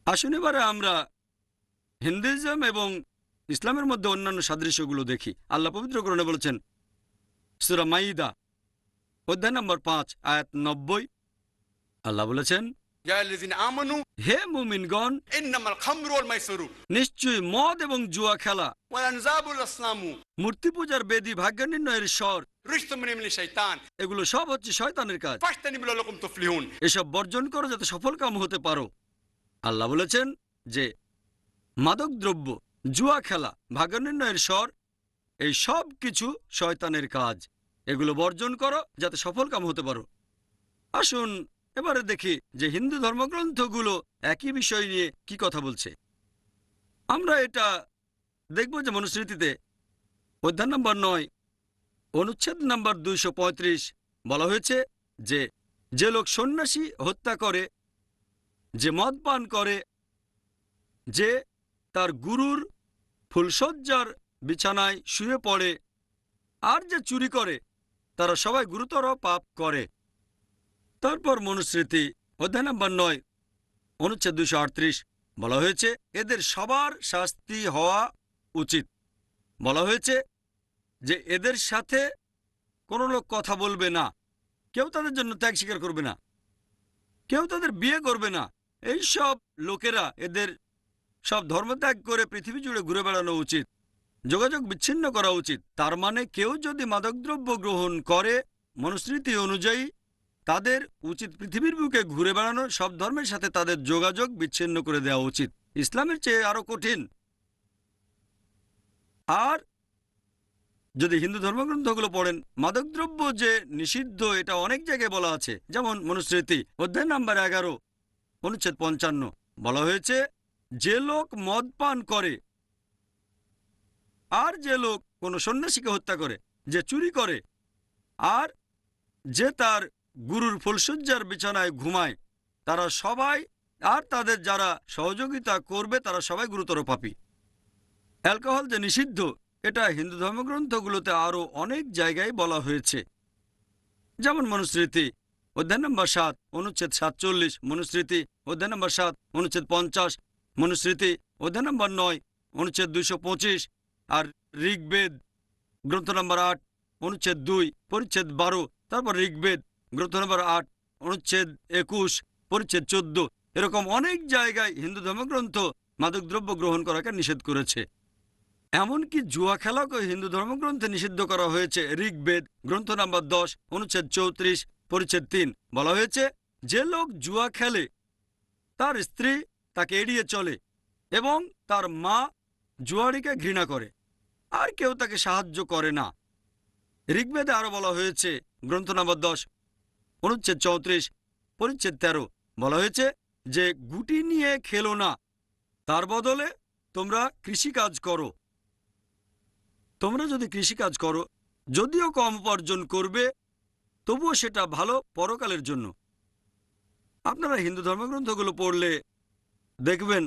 আসুন এবারে আমরা হিন্দুইজম এবং ইসলামের মধ্যে অন্যান্য সাদৃশ্যগুলো দেখি। আল্লাহ পবিত্র কোরআনে বলেছেন, সূরা মাইদা অধ্যায় নম্বর 5 আয়াত 90, আল্লাহ বলেছেন, ইয়া আল্লাযিনা আমানু হে মুমিনগণ, ইন্নামাল খামরু ওয়াল মাইসিরু নিশ্চয়ই মদ এবং জুয়া খেলা, ওয়াল আনজাবুল আসনামু মূর্তি পূজার বেদি, ভাগ্য নির্ণয়ের স্বর, রিজতুম মিনাশ শাইতান এগুলো সব হচ্ছে শয়তানের কাজ। ফাজতানিবু লাকুম তুফলিহুন। এসব বর্জন করো যাতে সফল কাম হতে পারো। আল্লাহ বলেছেন যে মাদক দ্রব্য, জুয়া খেলা, ভাগ্য নির্ণয়ের স্বর, এই সব কিছু শয়তানের কাজ। এগুলো বর্জন করো যাতে সফল কাম হতে পারো। আসুন এবারে দেখি যে হিন্দু ধর্মগ্রন্থগুলো একই বিষয় নিয়ে কি কথা বলছে। আমরা এটা দেখব যে মনুস্মৃতিতে অধ্যায় নম্বর 9 অনুচ্ছেদ নম্বর 235 বলা হয়েছে যে যে লোক সন্ন্যাসী হত্যা করে, যে মদ পান করে, যে তার গুরুর ফুলশয্যার বিছানায় শুয়ে পড়ে, আর যে চুরি করে, তারা সবাই গুরুতর পাপ করে। তারপর মনুস্মৃতি অধ্যায় নম্বর 9 অনুচ্ছেদ 238 বলা হয়েছে এদের সবার শাস্তি হওয়া উচিত। বলা হয়েছে যে এদের সাথে কোনো লোক কথা বলবে না, কেউ তাদের জন্য ত্যাগ স্বীকার করবে না, কেউ তাদের বিয়ে করবে না। এই সব লোকেরা এদের সব ধর্মত্যাগ করে পৃথিবী জুড়ে ঘুরে বেড়ানো উচিত, যোগাযোগ বিচ্ছিন্ন করা উচিত। তার মানে কেউ যদি মাদকদ্রব্য গ্রহণ করে, মনুস্মৃতি অনুযায়ী তাদের উচিত পৃথিবীর বুকে ঘুরে বেড়ানো, সব ধর্মের সাথে তাদের যোগাযোগ বিচ্ছিন্ন করে দেওয়া উচিত। ইসলামের চেয়ে আরো কঠিন। আর যদি হিন্দু ধর্মগ্রন্থগুলো পড়েন, মাদকদ্রব্য যে নিষিদ্ধ এটা অনেক জায়গায় বলা আছে। যেমন মনুস্মৃতি অধ্যায় নাম্বার 11 অনুচ্ছেদ 55 বলা হয়েছে যে লোক মদ পান করে, আর যে লোক কোনো সন্ন্যাসীকে হত্যা করে, যে চুরি করে, আর যে তার গুরুর ফুলশয্যার বিছানায় ঘুমায়, তারা সবাই, আর তাদের যারা সহযোগিতা করবে তারা সবাই গুরুতর পাপী। অ্যালকোহল যে নিষিদ্ধ এটা হিন্দু ধর্মগ্রন্থগুলোতে আরও অনেক জায়গায় বলা হয়েছে। যেমন মনুস্মৃতি অধ্যায় নম্বর 7 অনুচ্ছেদ 47, মনুস্মৃতি অধ্যায় নম্বর 7 অনুচ্ছেদ 50, মনুস্মৃতি অধ্যায় নম্বর 9 অনুচ্ছেদ 225, আর ঋগ্বেদ গ্রন্থ নম্বর 8 অনুচ্ছেদ 2 পরিচ্ছেদ 12, তারপর ঋগ্বেদ গ্রন্থ নম্বর 8 অনুচ্ছেদ 21 পরিচ্ছেদ 14। এরকম অনেক জায়গায় হিন্দু ধর্মগ্রন্থ মাদকদ্রব্য গ্রহণ করাকে নিষেধ করেছে। এমনকি জুয়া খেলাকেও হিন্দু ধর্মগ্রন্থে নিষিদ্ধ করা হয়েছে। ঋগ্বেদ গ্রন্থ নম্বর 10 অনুচ্ছেদ 34 পরিচ্ছেদ 3 বলা হয়েছে যে লোক জুয়া খেলে তার স্ত্রী তাকে এড়িয়ে চলে এবং তার মা জুয়ারিকে ঘৃণা করে, আর কেউ তাকে সাহায্য করে না। ঋগ্বেদে আরো বলা হয়েছে গ্রন্থ নম্বর 10 অনুচ্ছেদ 34 পরিচ্ছেদ 13 বলা হয়েছে যে গুটি নিয়ে খেলো না, তার বদলে তোমরা কৃষিকাজ করো। তোমরা যদি কৃষিকাজ করো, যদিও কম উপার্জন করবে, তবুও সেটা ভালো পরকালের জন্য। আপনারা হিন্দু ধর্মগ্রন্থগুলো পড়লে দেখবেন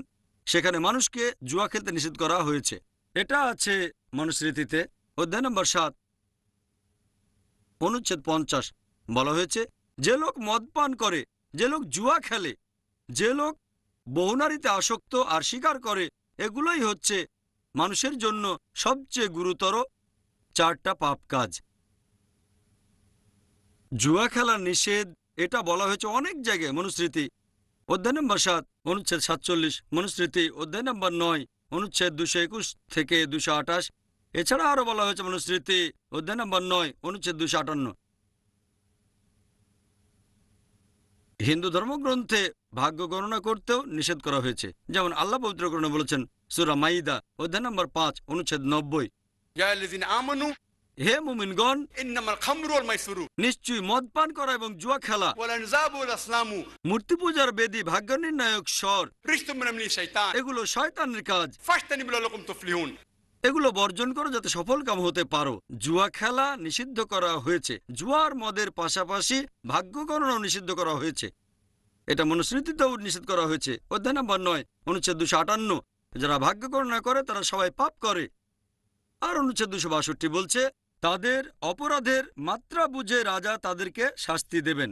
সেখানে মানুষকে জুয়া খেলতে নিষেধ করা হয়েছে। এটা আছে মনুস্মৃতিতে অধ্যায় নম্বর 7 অনুচ্ছেদ 50 বলা হয়েছে যে লোক মদ পান করে, যে লোক জুয়া খেলে, যে লোক বহুনারীতে আসক্ত আর স্বীকার করে, এগুলোই হচ্ছে মানুষের জন্য সবচেয়ে গুরুতর 4টা পাপ কাজ। জুয়া খেলার নিষেধ এটা বলা হয়েছে অনেক জায়গায়। মনুস্মৃতি অধ্যায় নম্বর 7 অনুচ্ছেদ 47, মনুস্মৃতি অধ্যায় নম্বর 9 অনুচ্ছেদ 221 থেকে 228। এছাড়া আরো বলা হয়েছে মনুস্মৃতি অধ্যায় নম্বর 9 অনুচ্ছেদ 258। হিন্দু ধর্মগ্রন্থে ভাগ্য গণনা করতেও নিষেধ করা হয়েছে। যেমন আল্লাহ পবিত্র কোরআনে বলেছেন সূরা মাইদা অধ্যায় নম্বর 5 অনুচ্ছেদ 90, ইয়া আল্লাযিনা আমানু হে মুমিনগণ, ইন্নামাল খামরু ওয়াল মাইসিরু নিশ্চয়ই মদ পান করা এবং জুয়া খেলা, ওয়াল আনজাবুল আসনামু মূর্তি পূজার বেদি, ভাগ্য নির্ণায়ক স্বর, রিজতুম মিনাশ শাইতান এগুলো শয়তানের কাজ। ফাজতানিবু লাকুম তুফলিহুন। এগুলো বর্জন করো যাতে সফল কাম হতে পারো। জুয়া খেলা নিষিদ্ধ করা হয়েছে। জুয়ার মদের পাশাপাশি ভাগ্য গণনাও নিষিদ্ধ করা হয়েছে। এটা মনুস্মৃতিতেও নিষেধ করা হয়েছে অধ্যায় নম্বর 9 অনুচ্ছেদ 258। যারা ভাগ্য গণনা করে তারা সবাই পাপ করে। আর অনুচ্ছেদ 262 বলছে তাদের অপরাধের মাত্রা বুঝে রাজা তাদেরকে শাস্তি দেবেন।